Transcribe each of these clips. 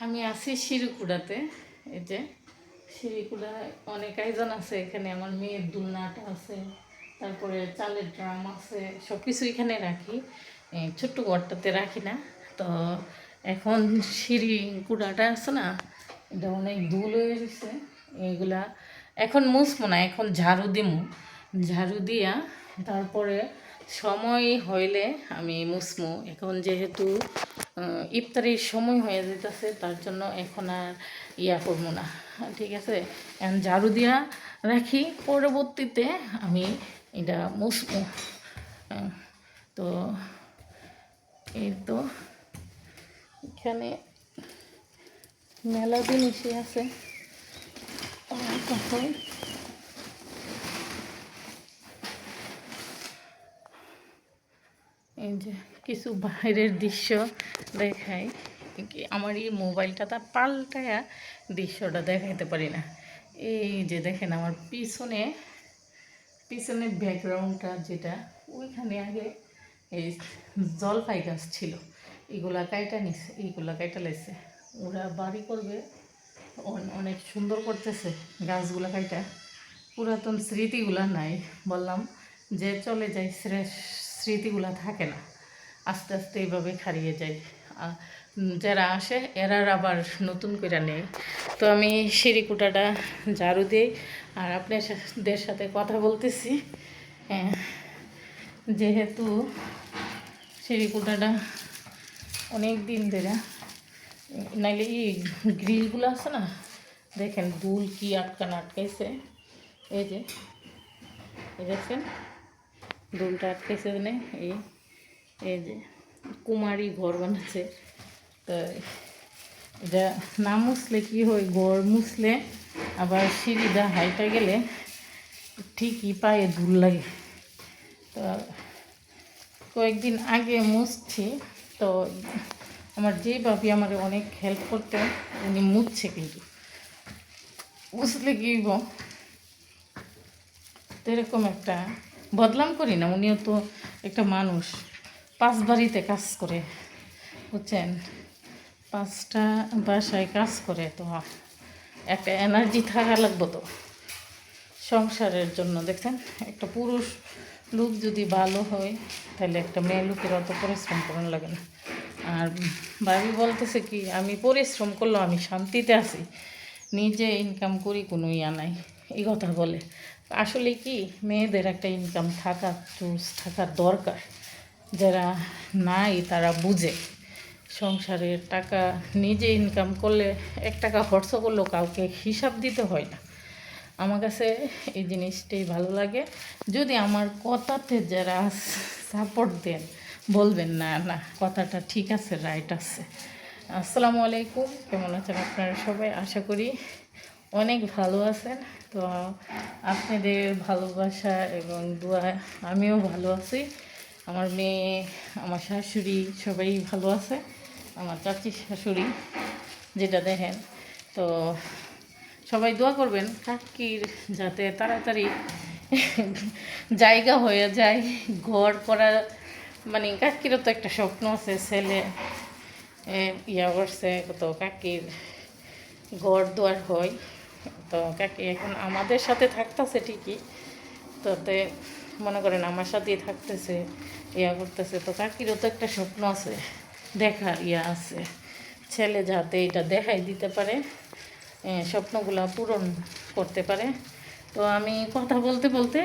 আমি আছি শিরুকুড়াতে। এই যে শিরুকুড়ায় অনেক আয়োজন আছে। এখানে আমার মেয়ের দুলনাটা আছে, তারপরে চালের ড্রাম আছে, সব কিছু এখানে রাখি। ছোট্ট ঘরটাতে রাখি না। তো এখন কুড়াটা আছে না, এটা অনেক ধুল হয়ে গেছে। এইগুলা এখন মুছবো না, এখন ঝাড়ু দিমু। ঝাড়ু দিয়া তারপরে সময় হইলে আমি মুসমু। এখন যেহেতু ইফতারির সময় হয়ে যেতেছে, তার জন্য এখন আর করবো না। ঠিক আছে, এখন ঝাড়ু দিয়া রাখি, পরবর্তীতে আমি এটা মুসমু। তো এই তো এখানে মেলা জিনিসই আছে। তখন এই যে কিছু বাইরের দৃশ্য দেখাই। আমার এই মোবাইলটা পাল্টায়া দৃশ্যটা দেখাইতে পারি না। এই যে দেখেন আমার পিছনে ব্যাকগ্রাউন্ডটা যেটা, ওইখানে আগে এই জলপাই গাছ ছিল, এগুলা কাইটা নিছে, এইগুলা কাইটা লাইছে। ওরা বাড়ি করবে, অনেক সুন্দর করতেছে গাছগুলা কাইটা। পুরাতন স্মৃতিগুলা নাই, বললাম যে চলে যায়, স্মৃতিগুলা থাকে না, আস্তে আস্তে এইভাবে হারিয়ে যায়। যারা আসে এরা আবার নতুন করে নেয়। তো আমি সিঁড়িকুটাটা ঝাড়ু দিই আর আপনাদের সাথে কথা বলতেছি। যেহেতু সিঁড়িকুটাটা অনেক দিন ধরে, নাইলে এই গ্রিলগুলো আছে না, দেখেন দুল কি আটকাইছে। এই যে দেখছেন দুলটা আটকাইছে, মানে এই যে কুমারী ঘর বানাচ্ছে। তো এটা না মুছলে কী হয়, ঘর মুছলে আবার সিঁড়িটা হাইটা গেলে ঠিকই পায়ে দুল লাগে। তো কয়েকদিন আগে মুছছি, তো আমার যে বাপি আমার অনেক হেল্প করতে, উনি মুছছে, কিন্তু মুছলে কি তো এরকম একটা বদলাম করি না। উনিও তো একটা মানুষ, 5 বাড়িতে কাজ করে, বুঝছেন, 5টা বাসায় কাজ করে, তো একটা এনার্জি থাকা লাগবো তো সংসারের জন্য। দেখছেন, একটা পুরুষ লোক যদি ভালো হয়, তাহলে একটা মেয়ে লোকের অত পরিশ্রম করানো লাগে না। আর ভাবি বলতেছে কি, আমি পরিশ্রম করলেও আমি শান্তিতে আছি, নিজে ইনকাম করি, কোনো নাই, এই কথা বলে। আসলে কি, মেয়েদের একটা ইনকাম থাকার দরকার। যারা নাই তারা বুঝে সংসারের টাকা নিজে ইনকাম করলে 1 টাকা খরচ করলেও কাউকে হিসাব দিতে হয় না। আমার কাছে এই জিনিসটাই ভালো লাগে। যদি আমার কথাতে যারা সাপোর্ট দেন, বলবেন না না কথাটা ঠিক আছে, রাইট আছে। আসসালামু আলাইকুম, কেমন আছেন আপনারা সবাই? আশা করি অনেক ভালো আছেন। তো আপনাদের ভালোবাসা এবং দোয়া আমিও ভালো আছি। আমার মেয়ে, আমার শাশুড়ি সবাই ভালো আছে। আমার চাচি শাশুড়ি যেটা দেখেন, তো সবাই দোয়া করবেন কাকির যাতে তাড়াতাড়ি জায়গা হয়ে যায়, ঘর করা। মানে কাকিরও তো একটা স্বপ্ন আছে, ছেলে করছে, তো কাকির ঘর দুয়ার হয়। তো কাকি এখন আমাদের সাথে থাকতেছে ঠিকই, তাতে মনে করেন আমার সাথেই থাকতেছে, করতেছে। তো কাকিরও তো একটা স্বপ্ন আছে, দেখার আছে, ছেলে যাতে এটা দেখাই দিতে পারে, স্বপ্নগুলো পূরণ করতে পারে। তো আমি কথা বলতে বলতে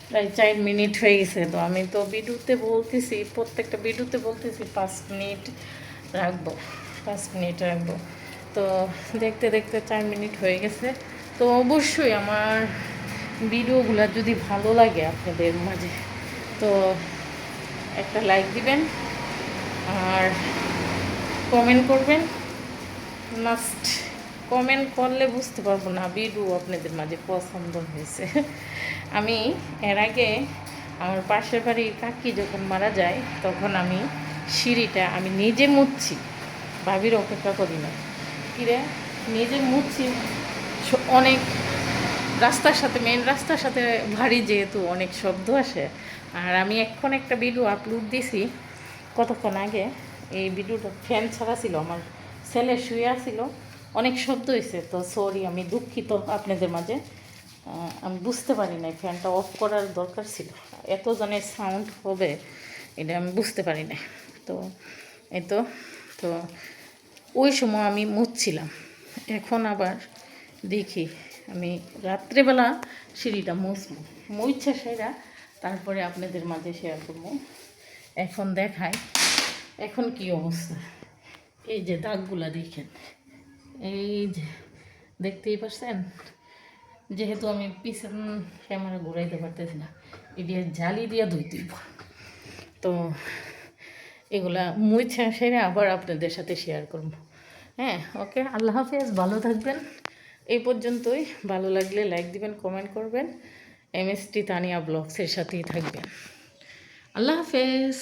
প্রায় 4 মিনিট হয়ে গেছে। তো আমি তো ভিডিওতে বলতেছি, প্রত্যেকটা ভিডিওতে বলতেছি 5 মিনিট রাখবো, 5 মিনিট রাখবো। তো দেখতে দেখতে 4 মিনিট হয়ে গেছে। তো অবশ্যই আমার ভিডিওগুলো যদি ভালো লাগে আপনাদের মাঝে, তো একটা লাইক দিবেন আর কমেন্ট করবেন। মাস্ট কমেন্ট করলে বুঝতে পারবো না ভিডিও আপনাদের মাঝে পছন্দ হয়েছে। আমি এর আগে আমার পাশের বাড়ির কাকি যখন মারা যায়, তখন আমি সিঁড়িটা আমি নিজে মুছছি, ভাবির অপেক্ষা করি না। কিরে, নিজে মুছছি। অনেক রাস্তার সাথে, মেন রাস্তার সাথে ভারী, যেহেতু অনেক শব্দ আসে। আর আমি এখন একটা ভিডিও আপলোড দিছি কতক্ষণ আগে, এই ভিডিওটা ফ্যান ছাড়া ছিল, আমার ছেলে শুয়ে আসছিল, অনেক শব্দ হয়েছে, তো সরি, আমি দুঃখিত আপনাদের মাঝে। আমি বুঝতে পারি নাই ফ্যানটা অফ করার দরকার ছিল, এত জনের সাউন্ড হবে এটা আমি বুঝতে পারি নাই। তো এই তো তো ওই সময় আমি মুছছিলাম, এখন আবার দেখি আমি রাত্রেবেলা সিঁড়িটা মুছবো, মুছছে সেটা তারপরে আপনাদের মাঝে শেয়ার করবো। এখন দেখাই এখন কি অবস্থা। এই যে দাগগুলা দেখেন, এই যে দেখতেই পাচ্ছেন, যেহেতু আমি পিছন ক্যামেরা ঘুরাইতে পারতেছি না, এটি জালি দিয়া ধুইতেই। তো এগুলা মুছে সেরে আবার আপনাদের সাথে শেয়ার করব। হ্যাঁ, ওকে, আল্লাহ হাফেজ, ভালো থাকবেন। এই পর্যন্তই, ভালো লাগলে লাইক দিবেন, কমেন্ট করবেন, MST তানিয়া ব্লগসের সাথেই থাকবেন। আল্লাহ হাফেজ।